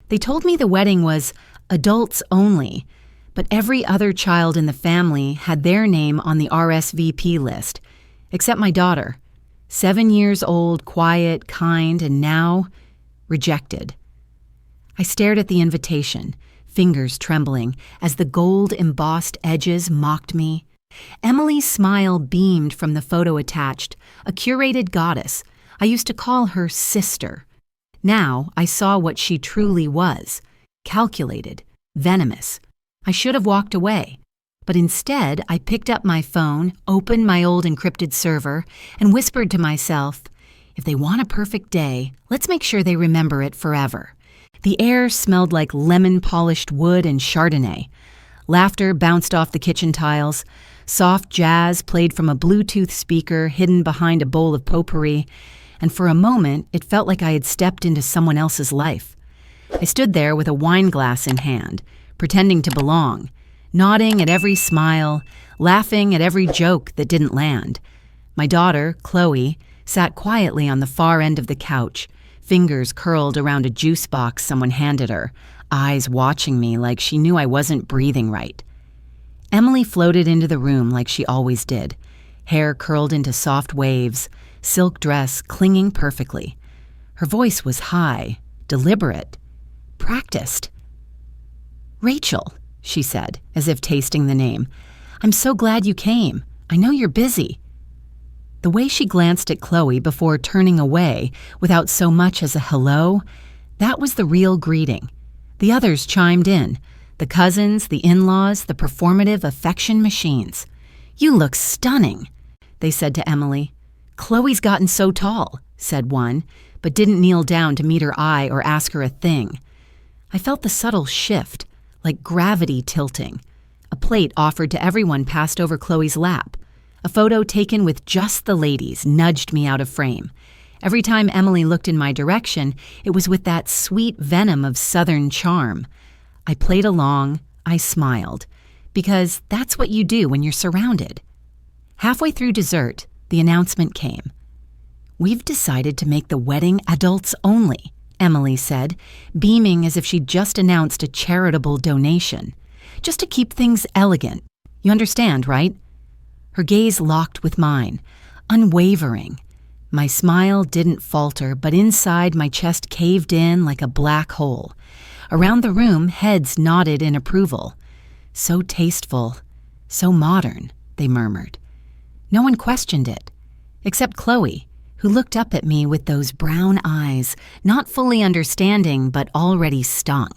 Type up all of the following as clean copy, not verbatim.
They told me the wedding was adults only, but every other child in the family had their name on the RSVP list, except my daughter. 7 years old, quiet, kind, and now rejected. I stared at the invitation, fingers trembling, as the gold-embossed edges mocked me. Emily's smile beamed from the photo attached, a curated goddess. I used to call her sister. Now I saw what she truly was, calculated, venomous. I should have walked away, but instead I picked up my phone, opened my old encrypted server, and whispered to myself, if they want a perfect day, let's make sure they remember it forever. The air smelled like lemon-polished wood and Chardonnay. Laughter bounced off the kitchen tiles. Soft jazz played from a Bluetooth speaker hidden behind a bowl of potpourri, and for a moment it felt like I had stepped into someone else's life. I stood there with a wine glass in hand, pretending to belong, nodding at every smile, laughing at every joke that didn't land. My daughter, Chloe, sat quietly on the far end of the couch, fingers curled around a juice box someone handed her, eyes watching me like she knew I wasn't breathing right. Emily floated into the room like she always did, hair curled into soft waves, silk dress clinging perfectly. Her voice was high, deliberate, practiced. "Rachel," she said, as if tasting the name, "I'm so glad you came. I know you're busy." The way she glanced at Chloe before turning away without so much as a hello, that was the real greeting. The others chimed in. The cousins, the in-laws, the performative affection machines. "You look stunning," they said to Emily. "Chloe's gotten so tall," said one, but didn't kneel down to meet her eye or ask her a thing. I felt the subtle shift, like gravity tilting. A plate offered to everyone passed over Chloe's lap. A photo taken with just the ladies nudged me out of frame. Every time Emily looked in my direction, it was with that sweet venom of Southern charm. I played along, I smiled, because that's what you do when you're surrounded. Halfway through dessert, the announcement came. "We've decided to make the wedding adults only," Emily said, beaming as if she'd just announced a charitable donation. "Just to keep things elegant. You understand, right?" Her gaze locked with mine, unwavering. My smile didn't falter, but inside my chest caved in like a black hole. Around the room, heads nodded in approval. "So tasteful, so modern," they murmured. No one questioned it, except Chloe, who looked up at me with those brown eyes, not fully understanding but already stung.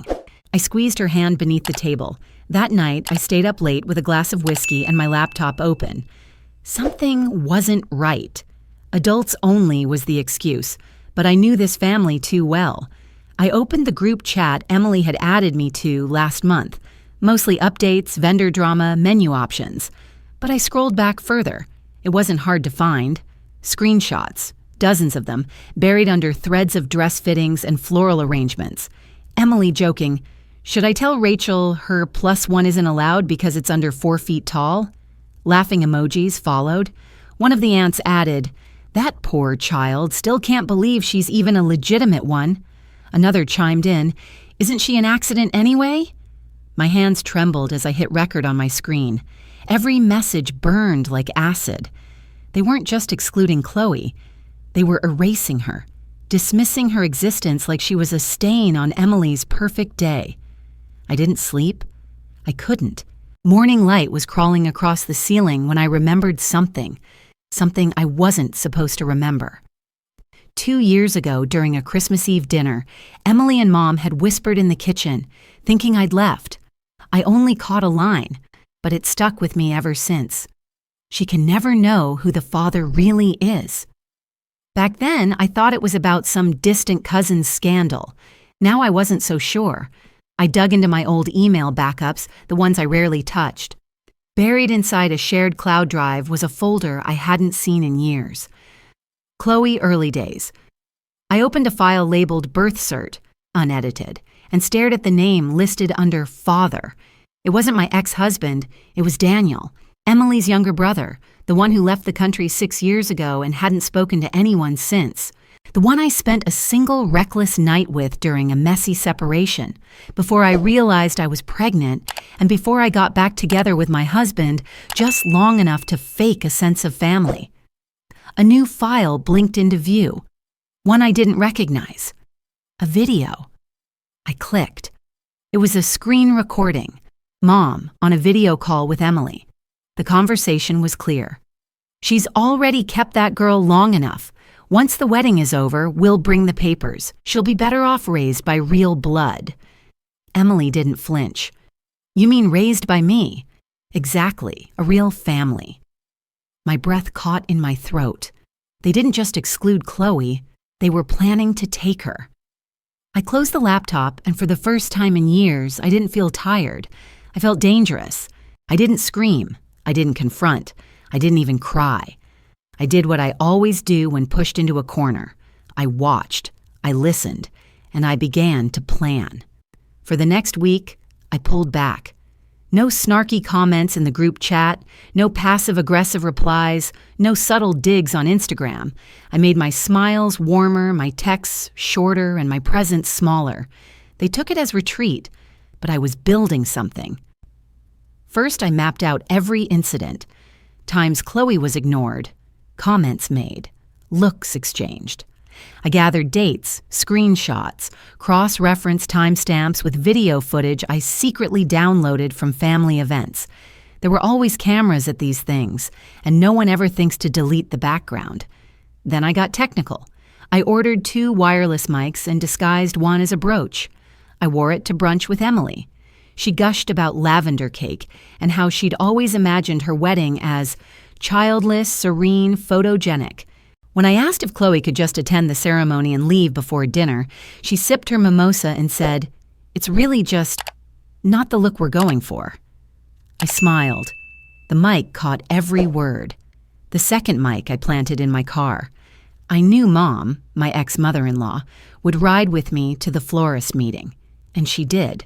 I squeezed her hand beneath the table. That night, I stayed up late with a glass of whiskey and my laptop open. Something wasn't right. Adults only was the excuse, but I knew this family too well. I opened the group chat Emily had added me to last month, mostly updates, vendor drama, menu options. But I scrolled back further. It wasn't hard to find. Screenshots, dozens of them, buried under threads of dress fittings and floral arrangements. Emily joking, "Should I tell Rachel her +1 isn't allowed because it's under 4 feet tall?" Laughing emojis followed. One of the aunts added, "That poor child still can't believe she's even a legitimate one." Another chimed in, "Isn't she an accident anyway?" My hands trembled as I hit record on my screen. Every message burned like acid. They weren't just excluding Chloe. They were erasing her, dismissing her existence like she was a stain on Emily's perfect day. I didn't sleep. I couldn't. Morning light was crawling across the ceiling when I remembered something I wasn't supposed to remember. 2 years ago, during a Christmas Eve dinner, Emily and Mom had whispered in the kitchen, thinking I'd left. I only caught a line, but it stuck with me ever since. She can never know who the father really is. Back then, I thought it was about some distant cousin's scandal. Now I wasn't so sure. I dug into my old email backups, the ones I rarely touched. Buried inside a shared cloud drive was a folder I hadn't seen in years. Chloe early days. I opened a file labeled birth cert, unedited, and stared at the name listed under father. It wasn't my ex-husband, it was Daniel, Emily's younger brother, the one who left the country 6 years ago and hadn't spoken to anyone since. The one I spent a single reckless night with during a messy separation, before I realized I was pregnant and before I got back together with my husband just long enough to fake a sense of family. A new file blinked into view, one I didn't recognize. A video. I clicked. It was a screen recording. Mom on a video call with Emily. The conversation was clear. She's already kept that girl long enough. Once the wedding is over, we'll bring the papers. She'll be better off raised by real blood. Emily didn't flinch. You mean raised by me? Exactly, a real family. My breath caught in my throat. They didn't just exclude Chloe, they were planning to take her. I closed the laptop, and for the first time in years, I didn't feel tired. I felt dangerous. I didn't scream. I didn't confront. I didn't even cry. I did what I always do when pushed into a corner. I watched, I listened, and I began to plan. For the next week, I pulled back. No snarky comments in the group chat, no passive-aggressive replies, no subtle digs on Instagram. I made my smiles warmer, my texts shorter, and my presence smaller. They took it as retreat, but I was building something. First, I mapped out every incident. Times Chloe was ignored, comments made, looks exchanged. I gathered dates, screenshots, cross-referenced timestamps with video footage I secretly downloaded from family events. There were always cameras at these things, and no one ever thinks to delete the background. Then I got technical. I ordered 2 wireless mics and disguised one as a brooch. I wore it to brunch with Emily. She gushed about lavender cake and how she'd always imagined her wedding as childless, serene, photogenic. When I asked if Chloe could just attend the ceremony and leave before dinner, she sipped her mimosa and said, "It's really just not the look we're going for." I smiled. The mic caught every word. The second mic I planted in my car. I knew Mom, my ex-mother-in-law, would ride with me to the florist meeting, and she did.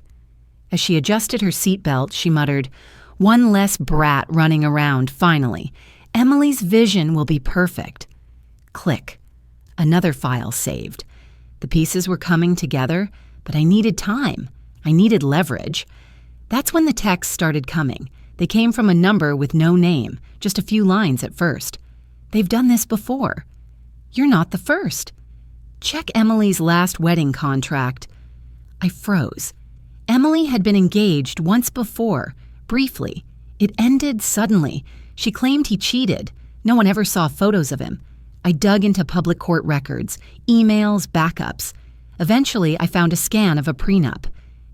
As she adjusted her seatbelt, she muttered, "One less brat running around, finally. Emily's vision will be perfect." Click. Another file saved. The pieces were coming together, but I needed time. I needed leverage. That's when the texts started coming. They came from a number with no name, just a few lines at first. They've done this before. You're not the first. Check Emily's last wedding contract. I froze. Emily had been engaged once before, briefly. It ended suddenly. She claimed he cheated. No one ever saw photos of him. I dug into public court records, emails, backups. Eventually, I found a scan of a prenup.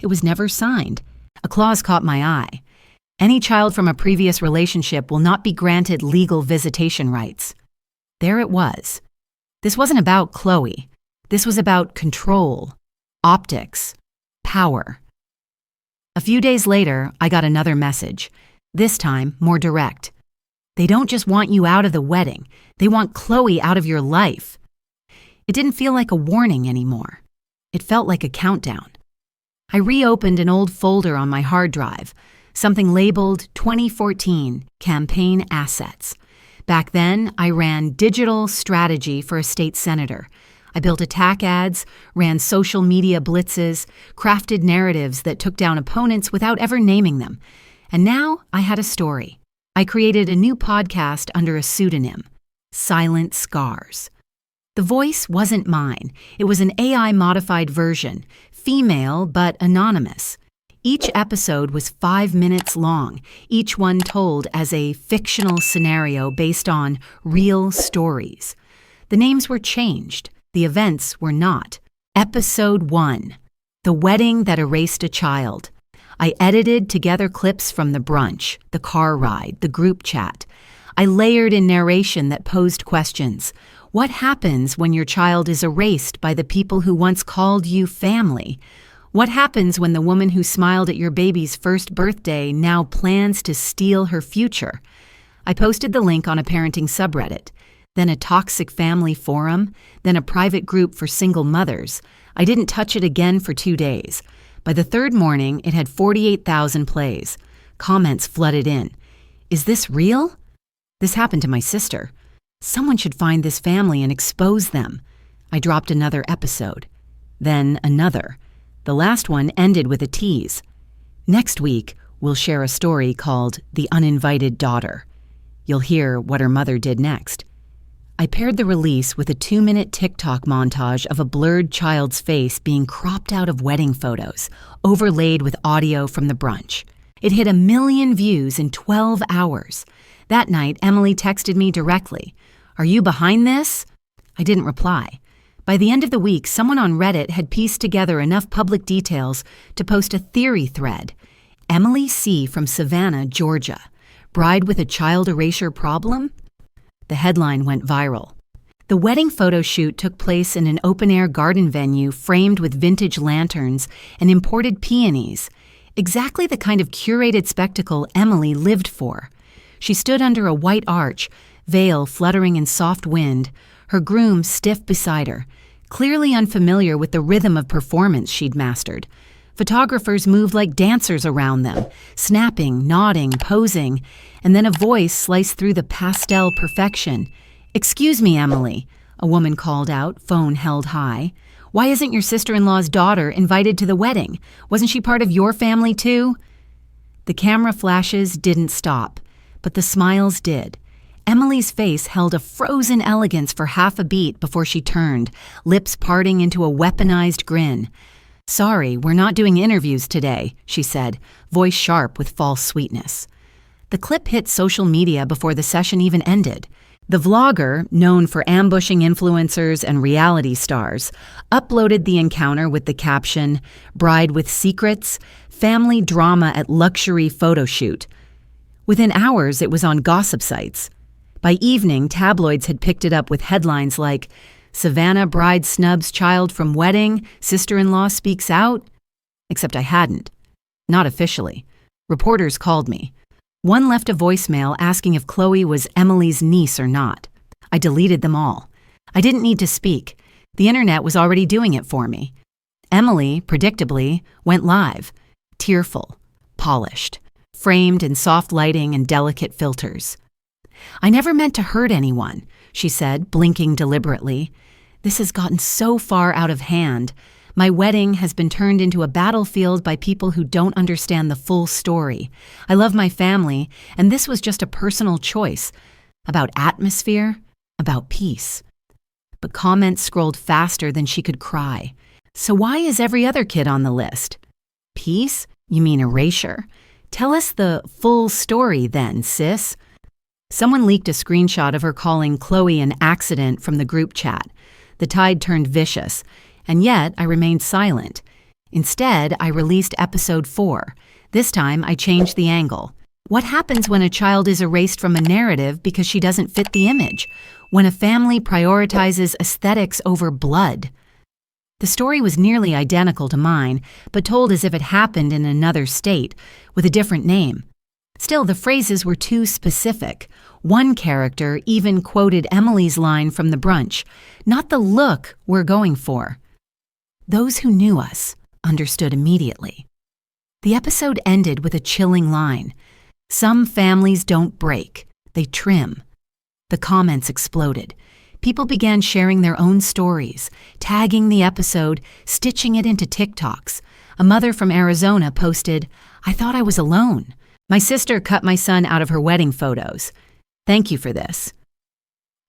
It was never signed. A clause caught my eye. Any child from a previous relationship will not be granted legal visitation rights. There it was. This wasn't about Chloe. This was about control, optics, power. A few days later, I got another message, this time more direct. They don't just want you out of the wedding. They want Chloe out of your life. It didn't feel like a warning anymore. It felt like a countdown. I reopened an old folder on my hard drive, something labeled 2014 Campaign Assets. Back then, I ran digital strategy for a state senator. I built attack ads, ran social media blitzes, crafted narratives that took down opponents without ever naming them. And now I had a story. I created a new podcast under a pseudonym, Silent Scars. The voice wasn't mine. It was an AI-modified version, female but anonymous. Each episode was 5 minutes long, each one told as a fictional scenario based on real stories. The names were changed. The events were not. Episode 1, The Wedding That Erased a Child. I edited together clips from the brunch, the car ride, the group chat. I layered in narration that posed questions. What happens when your child is erased by the people who once called you family? What happens when the woman who smiled at your baby's first birthday now plans to steal her future? I posted the link on a parenting subreddit, then a toxic family forum, then a private group for single mothers. I didn't touch it again for 2 days. By the third morning, it had 48,000 plays. Comments flooded in. Is this real? This happened to my sister. Someone should find this family and expose them. I dropped another episode. Then another. The last one ended with a tease. Next week, we'll share a story called The Uninvited Daughter. You'll hear what her mother did next. I paired the release with a 2-minute TikTok montage of a blurred child's face being cropped out of wedding photos, overlaid with audio from the brunch. It hit 1 million views in 12 hours. That night, Emily texted me directly. "Are you behind this?" I didn't reply. By the end of the week, someone on Reddit had pieced together enough public details to post a theory thread. Emily C. from Savannah, Georgia. Bride with a child erasure problem? The headline went viral. The wedding photo shoot took place in an open-air garden venue framed with vintage lanterns and imported peonies. Exactly the kind of curated spectacle Emily lived for. She stood under a white arch, veil fluttering in soft wind, her groom stiff beside her, clearly unfamiliar with the rhythm of performance she'd mastered. Photographers moved like dancers around them, snapping, nodding, posing, and then a voice sliced through the pastel perfection. "Excuse me, Emily," a woman called out, phone held high. "Why isn't your sister-in-law's daughter invited to the wedding? Wasn't she part of your family too?" The camera flashes didn't stop, but the smiles did. Emily's face held a frozen elegance for half a beat before she turned, lips parting into a weaponized grin. "Sorry, we're not doing interviews today," she said, voice sharp with false sweetness. The clip hit social media before the session even ended. The vlogger, known for ambushing influencers and reality stars, uploaded the encounter with the caption, "Bride with secrets, family drama at luxury photo shoot." Within hours, it was on gossip sites. By evening, tabloids had picked it up with headlines like, "Savannah bride snubs child from wedding, sister-in-law speaks out." Except I hadn't. Not officially. Reporters called me. One left a voicemail asking if Chloe was Emily's niece or not. I deleted them all. I didn't need to speak. The internet was already doing it for me. Emily, predictably, went live. Tearful, polished, framed in soft lighting and delicate filters. "I never meant to hurt anyone," she said, blinking deliberately. "This has gotten so far out of hand. My wedding has been turned into a battlefield by people who don't understand the full story. I love my family, and this was just a personal choice. About atmosphere, about peace." But comments scrolled faster than she could cry. "So why is every other kid on the list?" "Peace? You mean erasure? Tell us the full story then, sis." Someone leaked a screenshot of her calling Chloe an accident from the group chat. The tide turned vicious, and yet I remained silent. Instead, I released episode 4. This time, I changed the angle. What happens when a child is erased from a narrative because she doesn't fit the image? When a family prioritizes aesthetics over blood? The story was nearly identical to mine, but told as if it happened in another state, with a different name. Still, the phrases were too specific. One character even quoted Emily's line from the brunch, "Not the look we're going for." Those who knew us understood immediately. The episode ended with a chilling line. "Some families don't break, they trim." The comments exploded. People began sharing their own stories, tagging the episode, stitching it into TikToks. A mother from Arizona posted, "I thought I was alone. My sister cut my son out of her wedding photos. Thank you for this."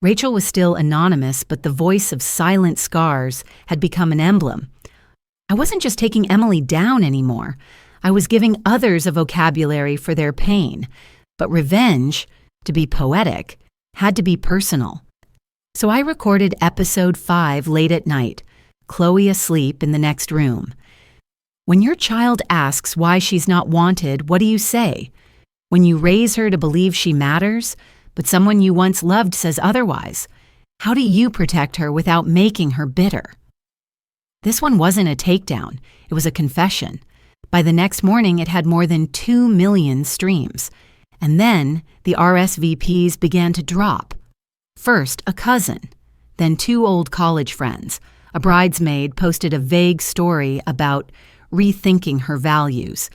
Rachel was still anonymous, but the voice of silent scars had become an emblem. I wasn't just taking Emily down anymore. I was giving others a vocabulary for their pain. But revenge, to be poetic, had to be personal. So I recorded episode 5 late at night, Chloe asleep in the next room. When your child asks why she's not wanted, what do you say? When you raise her to believe she matters, but someone you once loved says otherwise, how do you protect her without making her bitter? This one wasn't a takedown, it was a confession. By the next morning, it had more than 2 million streams. And then the RSVPs began to drop. First, a cousin, then 2 old college friends. A bridesmaid posted a vague story about rethinking her values.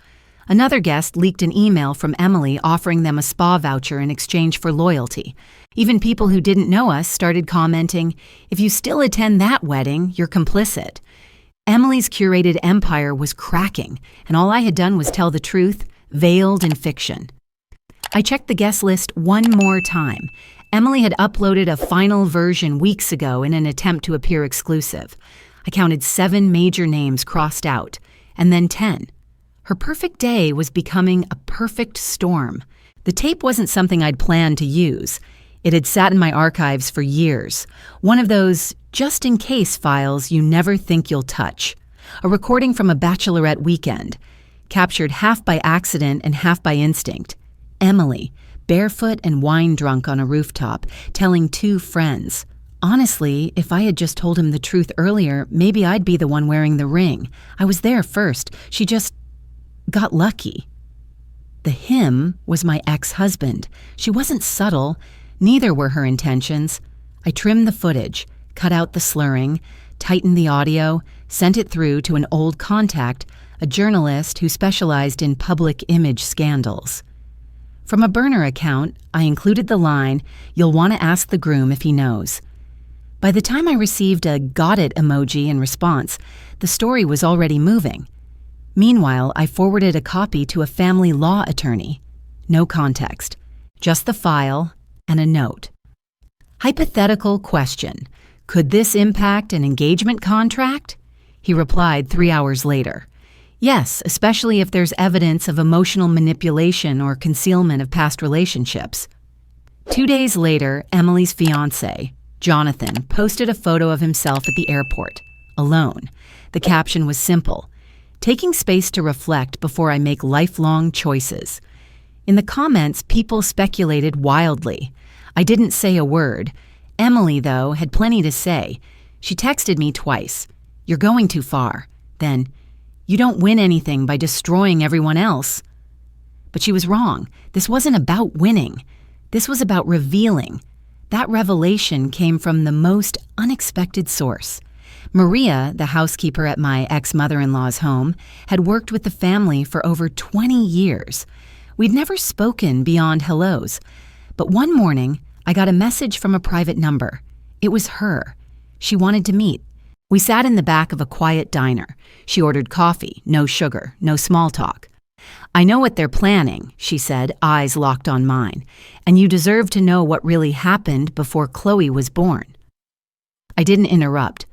Another guest leaked an email from Emily offering them a spa voucher in exchange for loyalty. Even people who didn't know us started commenting, "If you still attend that wedding, you're complicit." Emily's curated empire was cracking, and all I had done was tell the truth, veiled in fiction. I checked the guest list one more time. Emily had uploaded a final version weeks ago in an attempt to appear exclusive. I counted 7 major names crossed out, and then 10. Her perfect day was becoming a perfect storm. The tape wasn't something I'd planned to use. It had sat in my archives for years. One of those just-in-case files you never think you'll touch. A recording from a bachelorette weekend, captured half by accident and half by instinct. Emily, barefoot and wine-drunk on a rooftop, telling 2 friends. Honestly, if I had just told him the truth earlier, maybe I'd be the one wearing the ring. I was there first. She just got lucky. The him was my ex-husband. She wasn't subtle. Neither were her intentions. I trimmed the footage, cut out the slurring, tightened the audio, sent it through to an old contact, a journalist who specialized in public image scandals. From a burner account, I included the line, "You'll want to ask the groom if he knows." By the time I received a "got it" emoji in response, the story was already moving. Meanwhile, I forwarded a copy to a family law attorney. No context, just the file and a note. Hypothetical question: could this impact an engagement contract? He replied 3 hours later. Yes, especially if there's evidence of emotional manipulation or concealment of past relationships. 2 days later, Emily's fiancé, Jonathan, posted a photo of himself at the airport, alone. The caption was simple: "Taking space to reflect before I make lifelong choices." In the comments, people speculated wildly. I didn't say a word. Emily, though, had plenty to say. She texted me twice. "You're going too far." Then, "You don't win anything by destroying everyone else." But she was wrong. This wasn't about winning. This was about revealing. That revelation came from the most unexpected source. Maria, the housekeeper at my ex-mother-in-law's home, had worked with the family for over 20 years. We'd never spoken beyond hellos. But one morning, I got a message from a private number. It was her. She wanted to meet. We sat in the back of a quiet diner. She ordered coffee, no sugar, no small talk. "I know what they're planning," she said, eyes locked on mine, "and you deserve to know what really happened before Chloe was born." I didn't interrupt.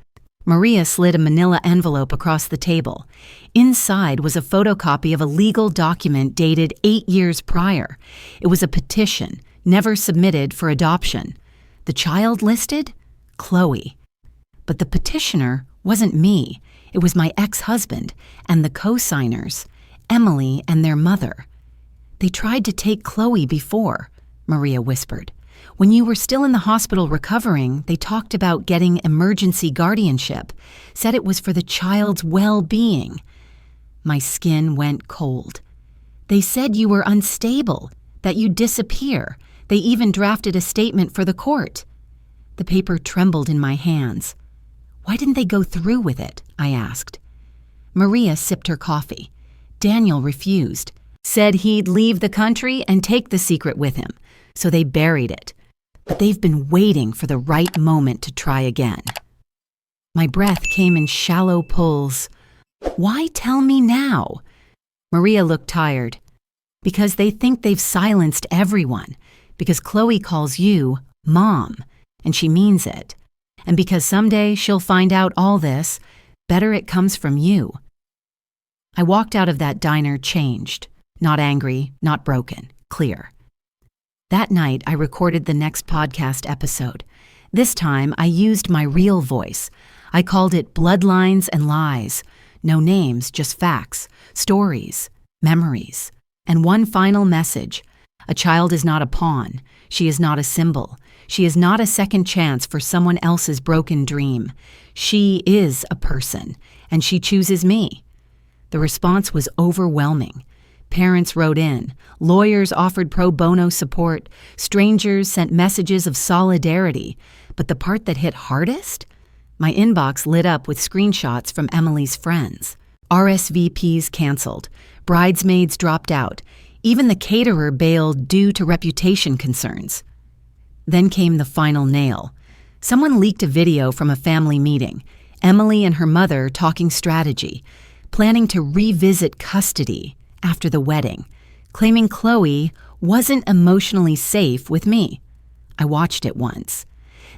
Maria slid a manila envelope across the table. Inside was a photocopy of a legal document dated 8 years prior. It was a petition, never submitted for adoption. The child listed? Chloe. But the petitioner wasn't me. It was my ex-husband and the co-signers, Emily and their mother. "They tried to take Chloe before," Maria whispered. "When you were still in the hospital recovering, they talked about getting emergency guardianship, said it was for the child's well-being." My skin went cold. "They said you were unstable, that you'd disappear. They even drafted a statement for the court." The paper trembled in my hands. "Why didn't they go through with it?" I asked. Maria sipped her coffee. "Daniel refused. Said he'd leave the country and take the secret with him, so they buried it. But they've been waiting for the right moment to try again." My breath came in shallow pulls. "Why tell me now?" Maria looked tired. "Because they think they've silenced everyone. Because Chloe calls you Mom, and she means it. And because someday she'll find out all this, better it comes from you." I walked out of that diner changed, not angry, not broken, clear. That night, I recorded the next podcast episode. This time, I used my real voice. I called it Bloodlines and Lies. No names, just facts, stories, memories. And one final message. A child is not a pawn. She is not a symbol. She is not a second chance for someone else's broken dream. She is a person, and she chooses me. The response was overwhelming. Parents wrote in, lawyers offered pro bono support, strangers sent messages of solidarity. But the part that hit hardest? My inbox lit up with screenshots from Emily's friends. RSVPs canceled, Bridesmaids dropped out. Even the caterer bailed due to reputation concerns. Then came the final nail. Someone leaked a video from a family meeting. Emily and her mother talking strategy, planning to revisit custody after the wedding, claiming Chloe wasn't emotionally safe with me. I watched it once.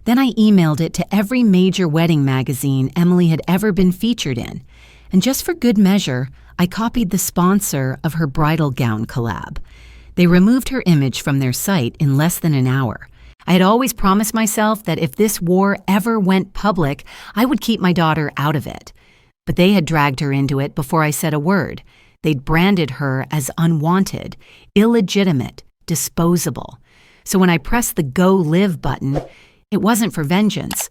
Then I emailed it to every major wedding magazine Emily had ever been featured in, and just for good measure, I copied the sponsor of her bridal gown collab. They removed her image from their site in less than an hour. I had always promised myself that if this war ever went public, I would keep my daughter out of it. But they had dragged her into it before I said a word. They'd branded her as unwanted, illegitimate, disposable. So when I pressed the Go Live button, it wasn't for vengeance.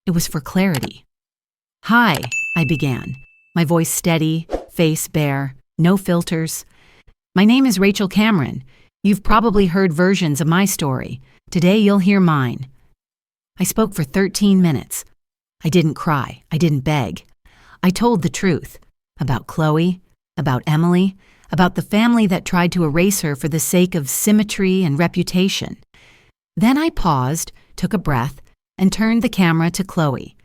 It was for clarity. "Hi," I began, my voice steady, face bare, no filters. "My name is Rachel Cameron. You've probably heard versions of my story. Today you'll hear mine." I spoke for 13 minutes. I didn't cry. I didn't beg. I told the truth about Chloe, about Emily, about the family that tried to erase her for the sake of symmetry and reputation. Then I paused, took a breath, and turned the camera to Chloe.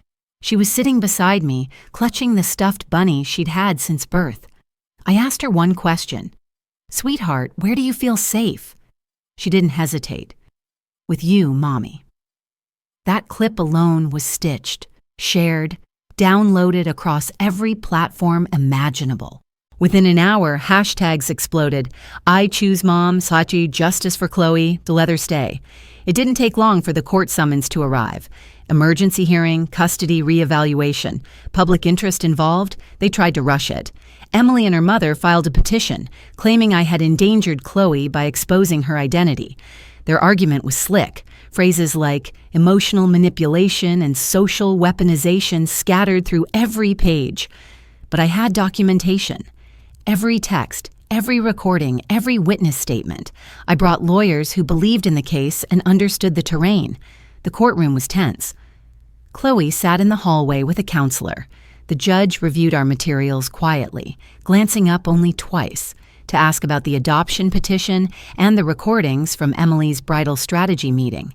She was sitting beside me, clutching the stuffed bunny she'd had since birth. I asked her one question. "Sweetheart, where do you feel safe?" She didn't hesitate. "With you, Mommy." That clip alone was stitched, shared, downloaded across every platform imaginable. Within an hour, hashtags exploded. "I choose Mom," Sachi, "Justice for Chloe," "The Leather Stay." It didn't take long for the court summons to arrive. Emergency hearing, custody reevaluation. Public interest involved, they tried to rush it. Emily and her mother filed a petition, claiming I had endangered Chloe by exposing her identity. Their argument was slick. Phrases like emotional manipulation and social weaponization scattered through every page. But I had documentation. Every text, every recording, every witness statement. I brought lawyers who believed in the case and understood the terrain. The courtroom was tense. Chloe sat in the hallway with a counselor. The judge reviewed our materials quietly, glancing up only twice to ask about the adoption petition and the recordings from Emily's bridal strategy meeting.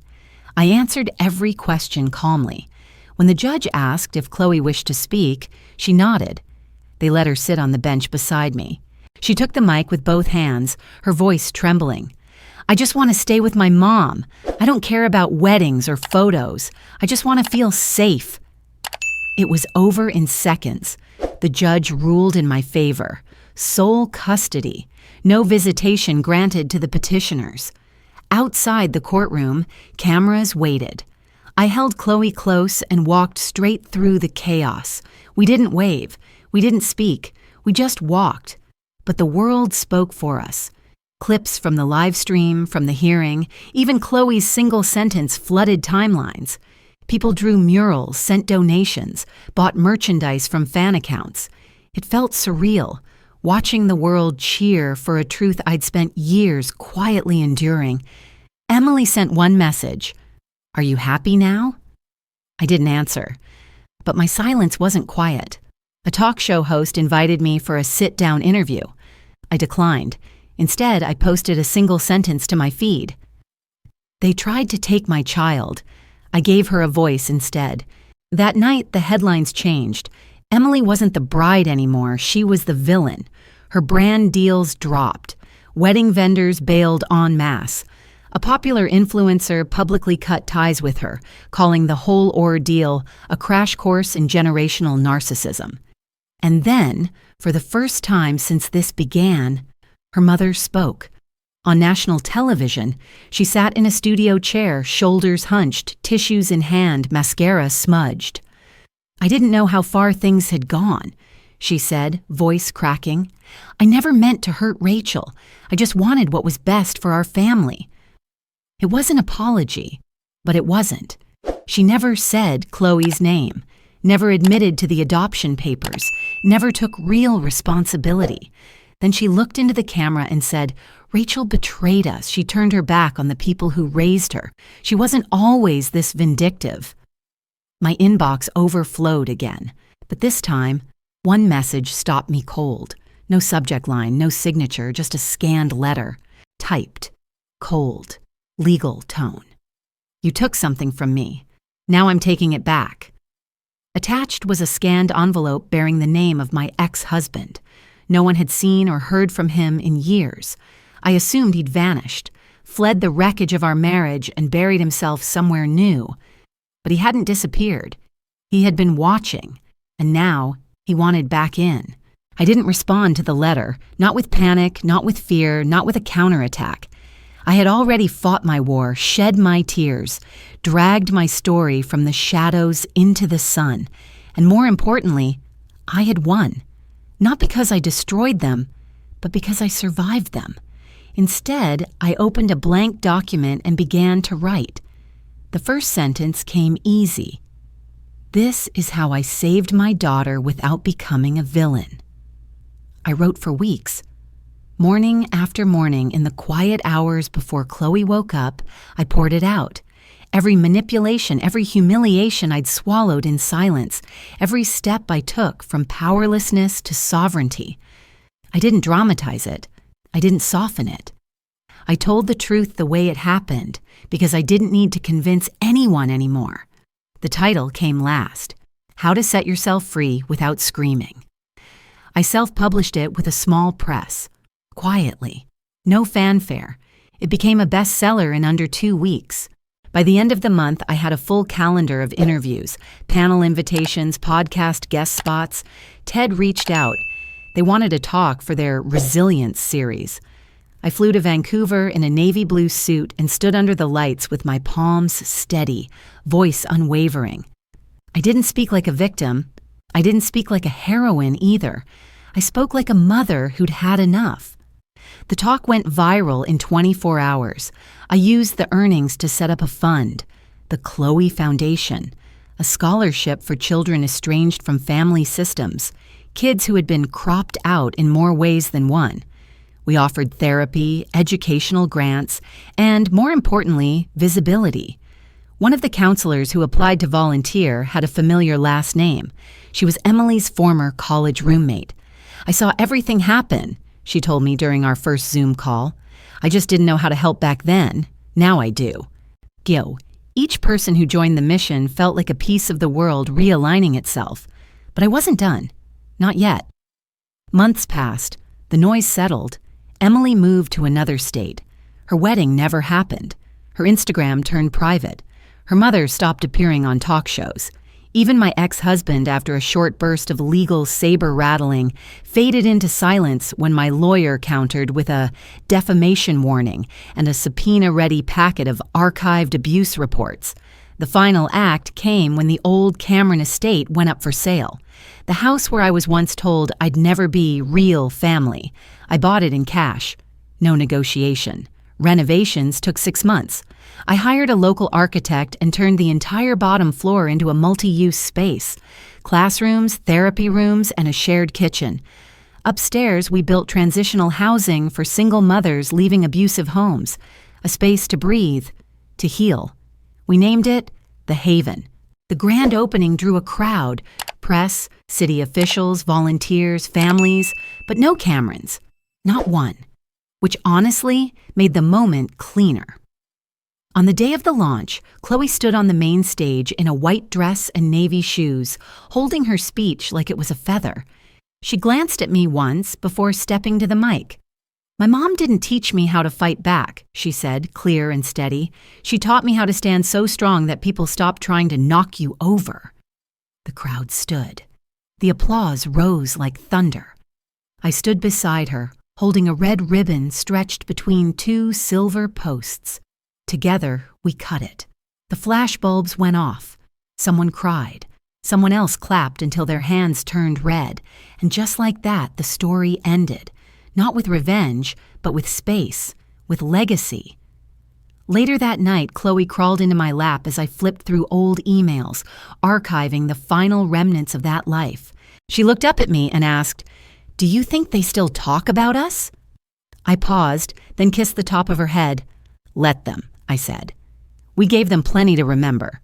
I answered every question calmly. When the judge asked if Chloe wished to speak, she nodded. They let her sit on the bench beside me. She took the mic with both hands, her voice trembling. "I just want to stay with my mom. I don't care about weddings or photos. I just want to feel safe." It was over in seconds. The judge ruled in my favor. Sole custody. No visitation granted to the petitioners. Outside the courtroom, cameras waited. I held Chloe close and walked straight through the chaos. We didn't wave. We didn't speak. We just walked. But the world spoke for us. Clips from the live stream, from the hearing, even Chloe's single sentence flooded timelines. People drew murals, sent donations, bought merchandise from fan accounts. It felt surreal, watching the world cheer for a truth I'd spent years quietly enduring. Emily sent one message. "Are you happy now?" I didn't answer. But my silence wasn't quiet. A talk show host invited me for a sit-down interview. I declined. Instead, I posted a single sentence to my feed. "They tried to take my child. I gave her a voice instead." That night, the headlines changed. Emily wasn't the bride anymore. She was the villain. Her brand deals dropped. Wedding vendors bailed en masse. A popular influencer publicly cut ties with her, calling the whole ordeal a crash course in generational narcissism. And then, for the first time since this began, her mother spoke. On national television, she sat in a studio chair, shoulders hunched, tissues in hand, mascara smudged. "I didn't know how far things had gone," she said, voice cracking. "I never meant to hurt Rachel. I just wanted what was best for our family." It was an apology, but it wasn't. She never said Chloe's name, never admitted to the adoption papers, never took real responsibility. Then she looked into the camera and said, "Rachel betrayed us. She turned her back on the people who raised her. She wasn't always this vindictive." My inbox overflowed again, but this time, one message stopped me cold. No subject line, no signature, just a scanned letter. Typed. Cold. Legal tone. You took something from me. Now I'm taking it back. Attached was a scanned envelope bearing the name of my ex-husband. No one had seen or heard from him in years. I assumed he'd vanished, fled the wreckage of our marriage and buried himself somewhere new. But he hadn't disappeared. He had been watching, and now he wanted back in. I didn't respond to the letter, not with panic, not with fear, not with a counterattack. I had already fought my war, shed my tears, dragged my story from the shadows into the sun, and more importantly, I had won. Not because I destroyed them, but because I survived them. Instead, I opened a blank document and began to write. The first sentence came easy. This is how I saved my daughter without becoming a villain. I wrote for weeks. Morning after morning, in the quiet hours before Chloe woke up, I poured it out. Every manipulation, every humiliation I'd swallowed in silence, every step I took from powerlessness to sovereignty. I didn't dramatize it. I didn't soften it. I told the truth the way it happened because I didn't need to convince anyone anymore. The title came last, How to Set Yourself Free Without Screaming. I self-published it with a small press. Quietly. No fanfare. It became a bestseller in under 2 weeks. By the end of the month, I had a full calendar of interviews, panel invitations, podcast guest spots. TED reached out. They wanted to talk for their Resilience series. I flew to Vancouver in a navy blue suit and stood under the lights with my palms steady, voice unwavering. I didn't speak like a victim. I didn't speak like a heroine either. I spoke like a mother who'd had enough. The talk went viral in 24 hours. I used the earnings to set up a fund, the Chloe Foundation, a scholarship for children estranged from family systems, kids who had been cropped out in more ways than one. We offered therapy, educational grants, and, more importantly, visibility. One of the counselors who applied to volunteer had a familiar last name. She was Emily's former college roommate. I saw everything happen, she told me during our first Zoom call. I just didn't know how to help back then. Now I do. Gyo, each person who joined the mission felt like a piece of the world realigning itself. But I wasn't done. Not yet. Months passed. The noise settled. Emily moved to another state. Her wedding never happened. Her Instagram turned private. Her mother stopped appearing on talk shows. Even my ex-husband, after a short burst of legal saber-rattling, faded into silence when my lawyer countered with a defamation warning and a subpoena-ready packet of archived abuse reports. The final act came when the old Cameron estate went up for sale. The house where I was once told I'd never be real family. I bought it in cash. No negotiation. Renovations took 6 months. I hired a local architect and turned the entire bottom floor into a multi-use space. Classrooms, therapy rooms, and a shared kitchen. Upstairs, we built transitional housing for single mothers leaving abusive homes. A space to breathe, to heal. We named it The Haven. The grand opening drew a crowd. Press, city officials, volunteers, families, but no Camerons. Not one. Which honestly made the moment cleaner. On the day of the launch, Chloe stood on the main stage in a white dress and navy shoes, holding her speech like it was a feather. She glanced at me once before stepping to the mic. "My mom didn't teach me how to fight back," she said, clear and steady. "She taught me how to stand so strong that people stopped trying to knock you over." The crowd stood. The applause rose like thunder. I stood beside her, holding a red ribbon stretched between 2 silver posts. Together, we cut it. The flashbulbs went off. Someone cried. Someone else clapped until their hands turned red. And just like that, the story ended. Not with revenge, but with space, with legacy. Later that night, Chloe crawled into my lap as I flipped through old emails, archiving the final remnants of that life. She looked up at me and asked, "Do you think they still talk about us?" I paused, then kissed the top of her head. "Let them," I said. "We gave them plenty to remember.